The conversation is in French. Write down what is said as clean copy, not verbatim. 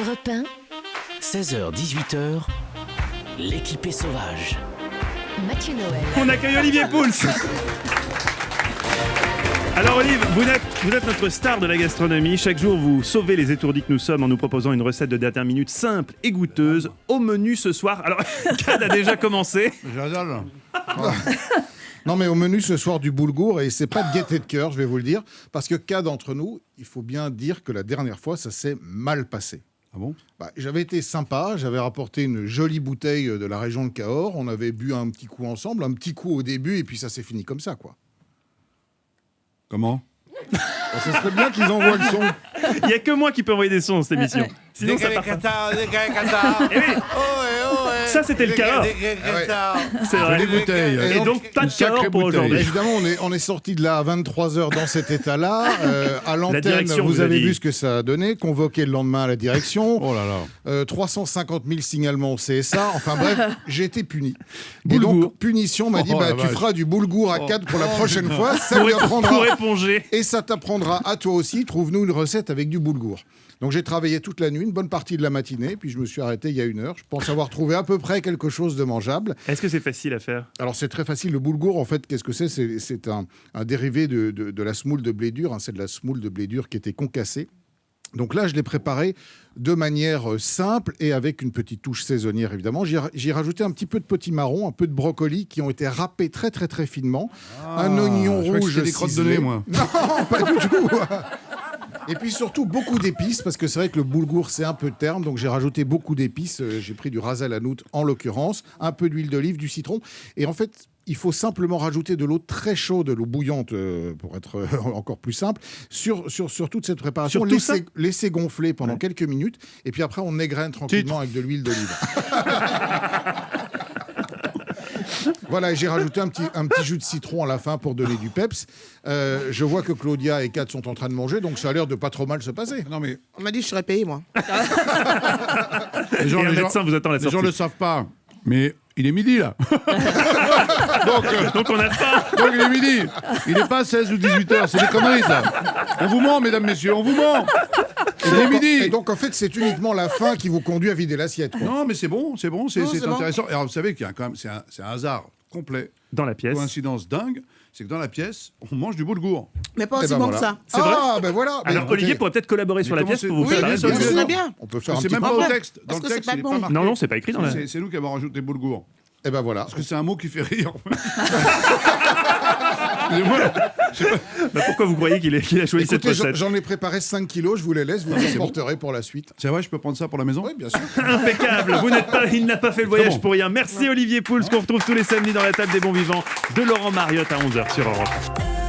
Europe 1, 16h-18h, l'équipée sauvage. Mathieu Noël. On accueille Olivier Pouls. Alors Olive, vous êtes notre star de la gastronomie. Chaque jour, vous sauvez les étourdis que nous sommes en nous proposant une recette de dernière minute simple et goûteuse. Au menu ce soir, alors Cad a déjà commencé. J'adore. Non mais au menu ce soir du boulgour, et c'est pas de gaieté de cœur, je vais vous le dire, parce que cas d'entre nous, il faut bien dire que la dernière fois ça s'est mal passé. Ah bon? J'avais été sympa, j'avais rapporté une jolie bouteille de la région de Cahors, on avait bu un petit coup ensemble, un petit coup au début, et puis ça s'est fini comme ça, quoi. Comment? Ça serait bien qu'ils envoient le son. Il n'y a que moi qui peux envoyer des sons dans cette émission. Sinon, ça part pas. Eh oui. Ça, c'était le Cahors. C'est vrai. Jolie bouteille. Et donc, pas de Cahors pour aujourd'hui. Évidemment, on est sorti de là à 23h dans cet état-là. À l'antenne, direction vous vous a avez dit. vu ce que ça a donné. Convoqué le lendemain à la direction. Oh là là. 350 000 signalements au CSA. Enfin bref, j'ai été puni. Et Boulgour. donc, punition m'a dit, Oh, la tu vache. feras du boulgour à 4 pour la prochaine fois. Ça Pour lui apprendra. pour éponger. Et ça t'apprendra à toi aussi. Trouve-nous une recette avec du boulgour. Donc j'ai travaillé toute la nuit, une bonne partie de la matinée, puis je me suis arrêté il y a 1 heure. Je pense avoir trouvé à peu près quelque chose de mangeable. Est-ce que c'est facile à faire? Alors c'est très facile. Le boulgour, en fait, qu'est-ce que c'est? C'est un dérivé de la semoule de blé dur. C'est de la semoule de blé dur qui était concassée. Donc là, je l'ai préparé de manière simple et avec une petite touche saisonnière, évidemment. J'y ai rajouté un petit peu de potimarron, un peu de brocoli qui ont été râpés très, très, très finement. Un oignon je croyais que rouge c'était des crottes de ciselé. nez, moi. Non, pas du tout. Et puis surtout beaucoup d'épices, parce que c'est vrai que le boulgour c'est un peu terne, donc j'ai rajouté beaucoup d'épices. J'ai pris du ras el hanout en l'occurrence, un peu d'huile d'olive, du citron. Et en fait, il faut simplement rajouter de l'eau très chaude, de l'eau bouillante pour être encore plus simple, sur toute cette préparation. Sur tout ça Laisser gonfler pendant quelques minutes, et puis après on égrène tranquillement avec de l'huile d'olive. Voilà, et j'ai rajouté un petit jus de citron à la fin pour donner du peps. Je vois que Claudia et Kat sont en train de manger, donc ça a l'air de pas trop mal se passer. Non mais On m'a dit que je serais payé, moi. les gens, Et un les gens, médecin vous attend à la les gens sortie. le savent pas, mais il est midi là. Donc on a faim. Donc il est midi. Il n'est pas 16 ou 18 heures, c'est des conneries ça. On vous ment, mesdames, messieurs, on vous ment. Il est Et midi. donc en fait, c'est uniquement la faim qui vous conduit à vider l'assiette, quoi. Non mais c'est bon, c'est Non, c'est bon. intéressant. Et alors vous savez qu'il y a quand même, c'est un hasard complet, Dans la pièce. coïncidence dingue, c'est que dans la pièce, on mange du boulgour. Mais pas Eh aussi ben bon voilà. que ça. C'est vrai Ah, ben voilà. Mais Alors écoutez, Olivier pourrait peut-être collaborer sur la comment pièce c'est- pour vous oui, faire bien la sûr, recette. bien sûr. C'est bien. on peut faire un C'est petit même peu. pas au vrai. texte. Dans Parce le que c'est texte, pas il est bon. pas marqué. Non, c'est pas écrit dans la... C'est nous qui avons rajouté boulgour. Et ben voilà. Parce que c'est un mot qui fait rire. Excusez-moi. Pourquoi vous croyez qu'il a choisi cette Écoutez, recette? j'en ai préparé 5 kilos, je vous les laisse, vous les emporterez pour la suite. C'est vrai, je peux prendre ça pour la maison? Oui, bien sûr. Impeccable. Il n'a pas fait le voyage bon. pour rien. Merci Olivier Pouls qu'on retrouve tous les samedis dans la table des bons vivants de Laurent Mariotte à 11h sur Europe 1.